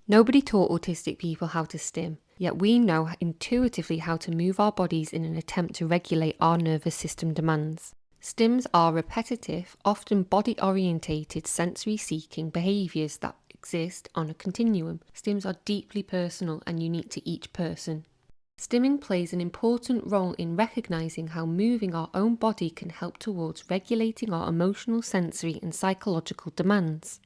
Nobody taught autistic people how to stim, yet we know intuitively how to move our bodies in an attempt to regulate our nervous system demands. Stims are repetitive, often body-orientated, sensory-seeking behaviours that exist on a continuum. Stims are deeply personal and unique to each person. Stimming plays an important role in recognising how moving our own body can help towards regulating our emotional, sensory and psychological demands.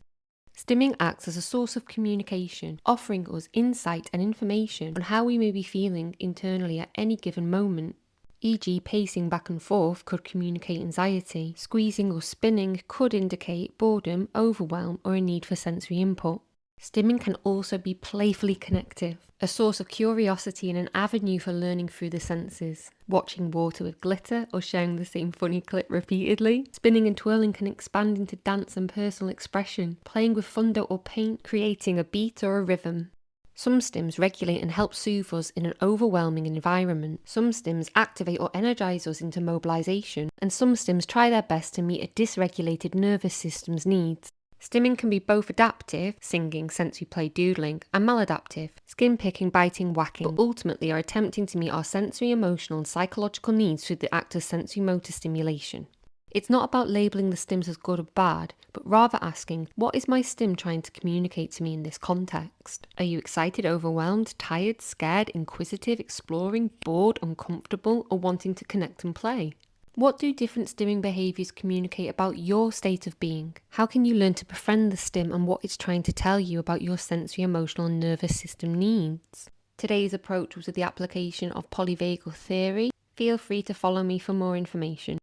Stimming acts as a source of communication, offering us insight and information on how we may be feeling internally at any given moment. E.g., pacing back and forth could communicate anxiety, squeezing or spinning could indicate boredom, overwhelm or a need for sensory input. Stimming can also be playfully connective, a source of curiosity and an avenue for learning through the senses. Watching water with glitter or sharing the same funny clip repeatedly. Spinning and twirling can expand into dance and personal expression, playing with thunder or paint, creating a beat or a rhythm. Some stims regulate and help soothe us in an overwhelming environment. Some stims activate or energize us into mobilization, and some stims try their best to meet a dysregulated nervous system's needs. Stimming can be both adaptive, singing, sensory play, doodling, and maladaptive, skin picking, biting, whacking, but ultimately are attempting to meet our sensory, emotional, and psychological needs through the act of sensorimotor stimulation. It's not about labelling the stims as good or bad, but rather asking, what is my stim trying to communicate to me in this context? Are you excited, overwhelmed, tired, scared, inquisitive, exploring, bored, uncomfortable, or wanting to connect and play? What do different stimming behaviours communicate about your state of being? How can you learn to befriend the stim and what it's trying to tell you about your sensory, emotional and nervous system needs? Today's approach was with the application of polyvagal theory. Feel free to follow me for more information.